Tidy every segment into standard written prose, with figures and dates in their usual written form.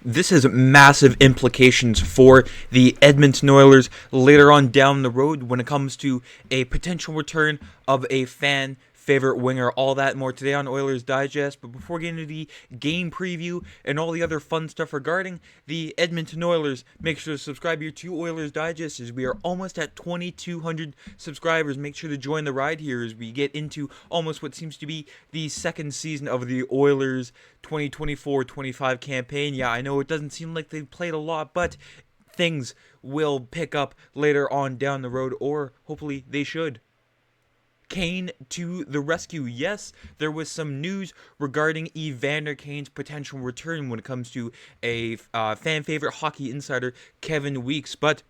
This has massive implications for the Edmonton Oilers later on down the road when it comes to a potential return of a fan favorite winger. All that and more today on Oilers Digest. But before getting into the game preview and all the other fun stuff regarding the Edmonton Oilers, make sure to subscribe here to Oilers Digest as we are almost at 2,200 subscribers. Make sure to join the ride here as we get into almost what seems to be the second season of the Oilers 2024-25 campaign. Yeah, I know it doesn't seem like they've played a lot, but things will pick up later on down the road, or hopefully they should. Kane to the rescue. Yes, there was some news regarding Evander Kane's potential return when it comes to a fan favorite hockey insider, Kevin Weeks, but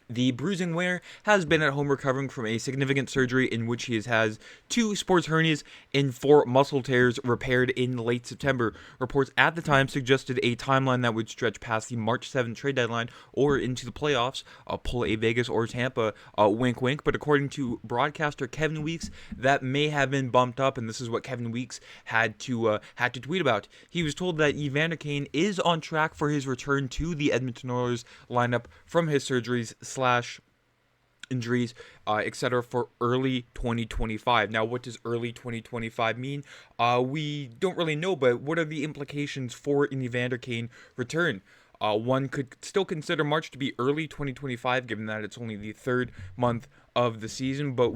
the bruising winger has been at home recovering from a significant surgery in which he has 2 sports hernias and 4 muscle tears repaired in late September. Reports at the time suggested a timeline that would stretch past the March 7th trade deadline or into the playoffs. Pull a Vegas or Tampa, wink wink. But according to broadcaster Kevin Weeks, that may have been bumped up, and this is what Kevin Weeks had to tweet about. He was told that Evander Kane is on track for his return to the Edmonton Oilers lineup from his surgeries / injuries, etc. for early 2025. Now, what does early 2025 mean? We don't really know, but what are the implications for an Evander Kane return? One could still consider March to be early 2025, given that it's only the 3rd month of the season, but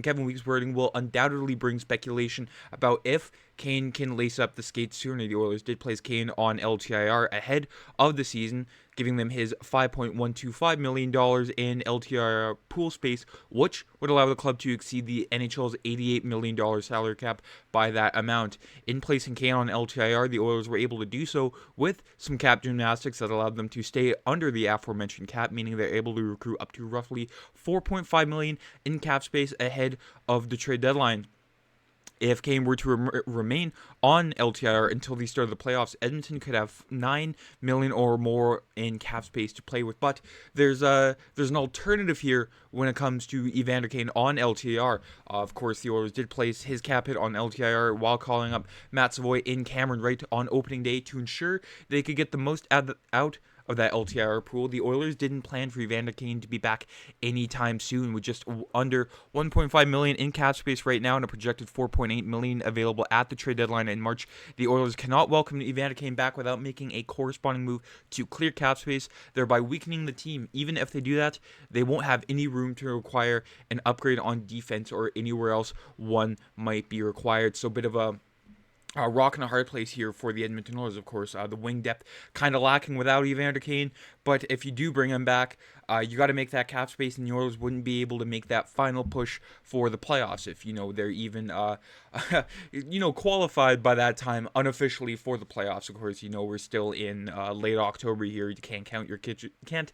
Kevin Weeks' wording will undoubtedly bring speculation about if Kane can lace up the skates sooner. The Oilers did place Kane on LTIR ahead of the season, giving them his $5.125 million in LTIR pool space, which would allow the club to exceed the NHL's $88 million salary cap by that amount. In placing Kane on LTIR, the Oilers were able to do so with some cap gymnastics that allowed them to stay under the aforementioned cap, meaning they're able to recruit up to roughly $4.5 million in cap space ahead of the trade deadline. If Kane were to remain on LTIR until the start of the playoffs, Edmonton could have $9 million or more in cap space to play with. But there's an alternative here when it comes to Evander Kane on LTIR. Of course, the Oilers did place his cap hit on LTIR while calling up Matt Savoy in Cameron Wright on opening day to ensure they could get the most out of that LTIR pool. The Oilers didn't plan for Evander Kane to be back anytime soon, with just under $1.5 million in cap space right now and a projected $4.8 million available at the trade deadline in March. The Oilers cannot welcome Evander Kane back without making a corresponding move to clear cap space, thereby weakening the team. Even if they do that, they won't have any room to require an upgrade on defense or anywhere else one might be required. So a bit of a rock and a hard place here for the Edmonton Oilers, of course. The wing depth kind of lacking without Evander Kane, but if you do bring him back, you got to make that cap space, and the Oilers wouldn't be able to make that final push for the playoffs if, they're even, qualified by that time unofficially for the playoffs. Of course, we're still in late October here. You can't count your count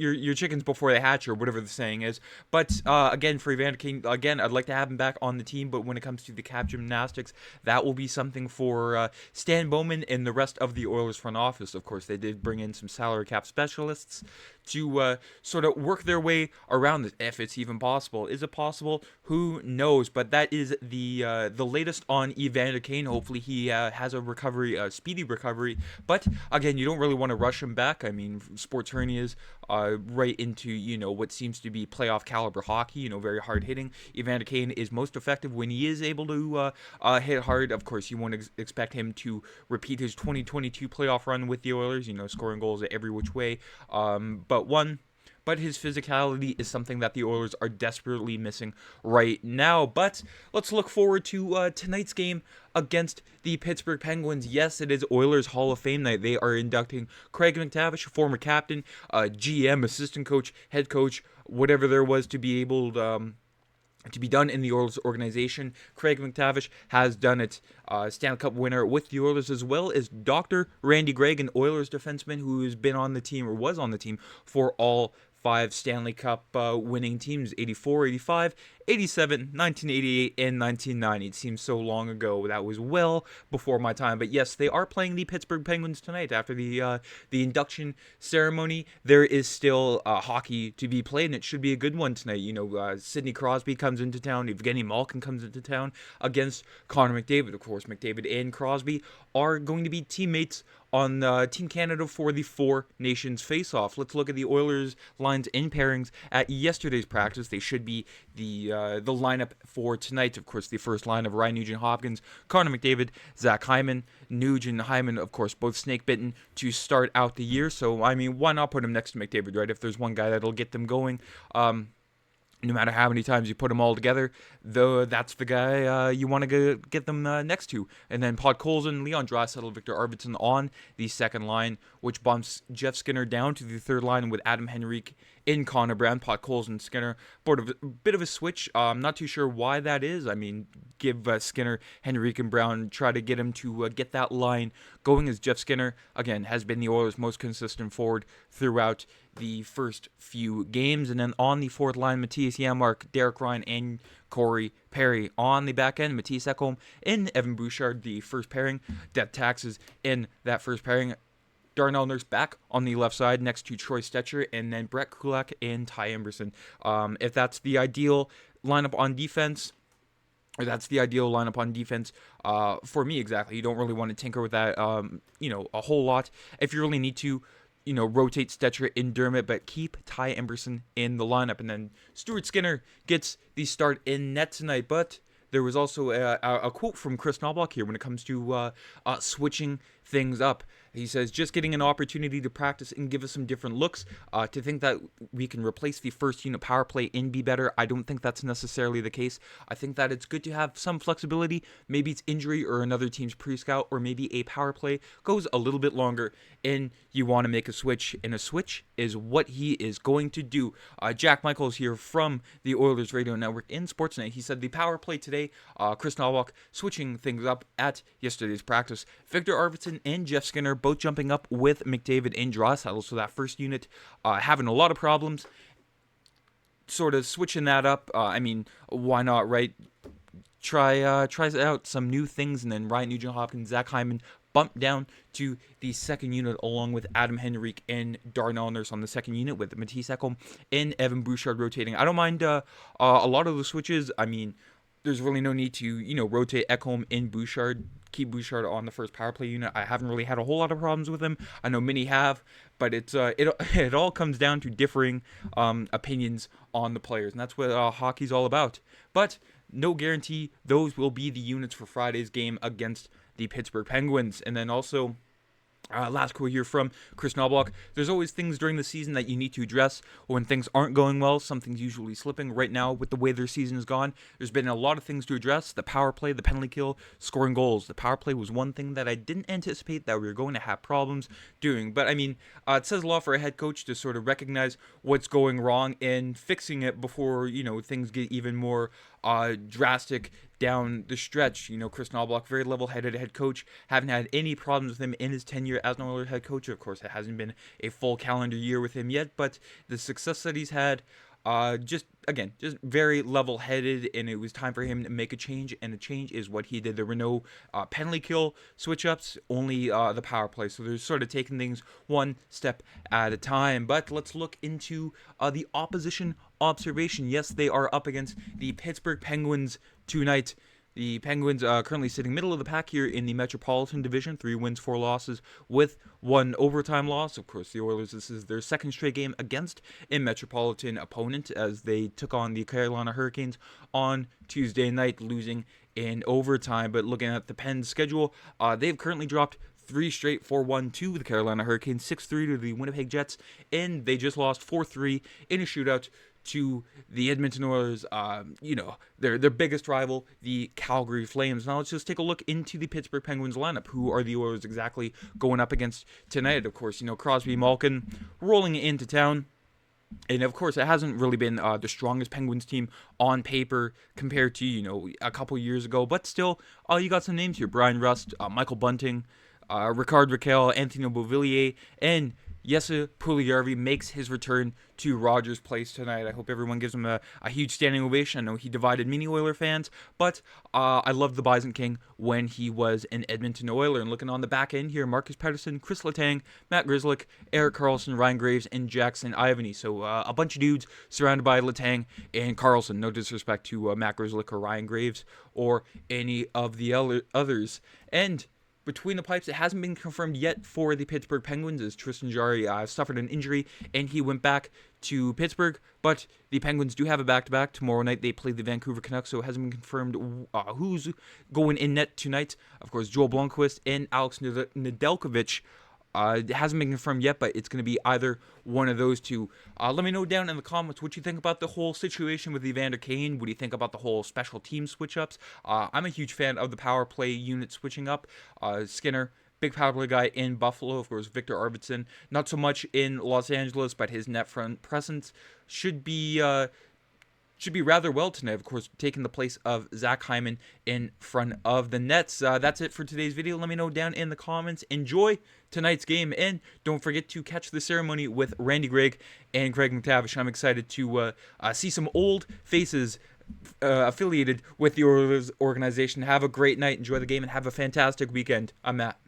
your chickens before they hatch, or whatever the saying is. But again, for Evander Kane, I'd like to have him back on the team, but when it comes to the cap gymnastics, that will be something for Stan Bowman and the rest of the Oilers front office. Of course, they did bring in some salary cap specialists to sort of work their way around this, if it's even possible. Is it possible? Who knows? But that is the latest on Evander Kane. Hopefully he has a speedy recovery. But again, you don't really want to rush him back. I mean, sports hernias right into what seems to be playoff caliber hockey. Very hard hitting. Evander Kane is most effective when he is able to hit hard. Of course, you won't expect him to repeat his 2022 playoff run with the Oilers. Scoring goals every which way. But his physicality is something that the Oilers are desperately missing right now. But let's look forward to tonight's game against the Pittsburgh Penguins. Yes, it is Oilers Hall of Fame night. They are inducting Craig McDavid, former captain, GM, assistant coach, head coach, whatever there was to be able to be done in the Oilers organization. Craig McDavid has done it. Stanley Cup winner with the Oilers, as well as Dr. Randy Gregg, an Oilers defenseman who has been on the team, or was on the team, for all 5 Stanley Cup winning teams: 84, 85, 87, 1988, and 1990. It seems so long ago. That was well before my time. But yes, they are playing the Pittsburgh Penguins tonight. After the induction ceremony, there is still hockey to be played, and it should be a good one tonight. Sidney Crosby comes into town. Evgeny Malkin comes into town against Connor McDavid. Of course, McDavid and Crosby are going to be teammates on Team Canada for the Four Nations face-off. Let's look at the Oilers lines and pairings at yesterday's practice. They should be the lineup for tonight. Of course, the first line of Ryan Nugent-Hopkins, Connor McDavid, Zach Hyman. Nugent and Hyman, of course, both snake-bitten to start out the year. So, I mean, why not put him next to McDavid, right? If there's one guy that'll get them going. No matter how many times you put them all together, though, that's the guy you want to get them next to. And then Podkolzin, Leon Draisaitl, Victor Arvidsson on the second line, which bumps Jeff Skinner down to the third line with Adam Henrique in Connor Brown. Podkolzin, Skinner, bit of a switch. I'm not too sure why that is. I mean, give Skinner, Henrique, and Brown, try to get him to get that line going, as Jeff Skinner, again, has been the Oilers' most consistent forward throughout the first few games. And then on the fourth line, Matthias Janmark, Derek Ryan, and Corey Perry. On the back end, Mattias Ekholm and Evan Bouchard, the first pairing. Death Taxes in that first pairing. Darnell Nurse back on the left side next to Troy Stetcher, and then Brett Kulak and Ty Emberson. If that's the ideal lineup on defense, or that's the ideal lineup on defense for me, exactly. You don't really want to tinker with that, a whole lot. If you really need to, rotate Stetcher in Dermott, but keep Ty Emberson in the lineup. And then Stuart Skinner gets the start in net tonight. But there was also a quote from Kris Knoblauch here when it comes to switching things up. He says, just getting an opportunity to practice and give us some different looks. To think that we can replace the first unit power play and be better, I don't think that's necessarily the case. I think that it's good to have some flexibility. Maybe it's injury or another team's pre-scout, or maybe a power play goes a little bit longer and you want to make a switch. And a switch is what he is going to do. Jack Michaels here from the Oilers Radio Network in Sportsnet. He said the power play today, Kris Knoblauch switching things up at yesterday's practice. Victor Arvidsson and Jeff Skinner both jumping up with McDavid and Draisaitl. So that first unit having a lot of problems. Sort of switching that up. I mean, why not, right? Try out some new things, and then Ryan Nugent-Hopkins, Zach Hyman bumped down to the second unit along with Adam Henrique and Darnell Nurse on the second unit, with Mattias Ekholm and Evan Bouchard rotating. I don't mind a lot of the switches. I mean, there's really no need to, rotate Ekholm and Bouchard. Keep Bouchard on the first power play unit. I haven't really had a whole lot of problems with him. I know many have, but it all comes down to differing opinions on the players, and that's what hockey's all about. But no guarantee those will be the units for Friday's game against the Pittsburgh Penguins. And then also, last quote here from Kris Knoblauch. There's always things during the season that you need to address. When things aren't going well, something's usually slipping. Right now, with the way their season has gone, there's been a lot of things to address. The power play, the penalty kill, scoring goals. The power play was one thing that I didn't anticipate that we were going to have problems doing. But, I mean, it says a lot for a head coach to sort of recognize what's going wrong and fixing it before, things get even more drastic down the stretch. Kris Knoblauch, very level-headed head coach, haven't had any problems with him in his tenure as an Oilers head coach. Of course, it hasn't been a full calendar year with him yet, but the success that he's had, just very level-headed, and it was time for him to make a change, and a change is what he did. There were no penalty kill switch-ups, only the power play, so they're sort of taking things one step at a time. But let's look into the opposition observation. Yes, they are up against the Pittsburgh Penguins tonight. The Penguins currently sitting middle of the pack here in the Metropolitan Division, 3 wins, 4 losses, with 1 overtime loss. Of course, the Oilers, this is their second straight game against a Metropolitan opponent, as they took on the Carolina Hurricanes on Tuesday night, losing in overtime. But looking at the Pens' schedule, they've currently dropped 3 straight 4-1 to the Carolina Hurricanes, 6-3 to the Winnipeg Jets, and they just lost 4-3 in a shootout to the Edmonton Oilers, their biggest rival, the Calgary Flames. Now let's just take a look into the Pittsburgh Penguins lineup. Who are the Oilers exactly going up against tonight? Of course, Crosby, Malkin rolling into town. And of course, it hasn't really been the strongest Penguins team on paper compared to, a couple years ago. But still, you got some names here. Brian Rust, Michael Bunting, Ricard Raquel, Anthony Beauvillier, and Jesse Puljujärvi makes his return to Rogers Place tonight. I hope everyone gives him a huge standing ovation. I know he divided many Oiler fans, but I loved the Bison King when he was an Edmonton Oiler. And looking on the back end here, Marcus Pettersson, Chris Letang, Matt Grzelcyk, Erik Karlsson, Ryan Graves, and Jackson Ivany. So a bunch of dudes surrounded by Letang and Karlsson. No disrespect to Matt Grzelcyk or Ryan Graves or any of the others. And between the pipes, it hasn't been confirmed yet for the Pittsburgh Penguins, as Tristan Jarry suffered an injury and he went back to Pittsburgh. But the Penguins do have a back-to-back. Tomorrow night they play the Vancouver Canucks, so it hasn't been confirmed who's going in net tonight. Of course, Joel Blomqvist and Alex Nedeljkovic. It hasn't been confirmed yet, but it's going to be either one of those two. Let me know down in the comments what you think about the whole situation with Evander Kane. What do you think about the whole special team switch-ups? I'm a huge fan of the power play unit switching up. Skinner, big power play guy in Buffalo. Of course, Victor Arvidsson, not so much in Los Angeles, but his net front presence should be rather well tonight, of course, taking the place of Zach Hyman in front of the nets. That's it for today's video. Let me know down in the comments. Enjoy tonight's game, and don't forget to catch the ceremony with Randy Gregg and Craig McTavish. I'm excited to see some old faces affiliated with the Oilers organization. Have a great night, enjoy the game, and have a fantastic weekend. I'm Matt.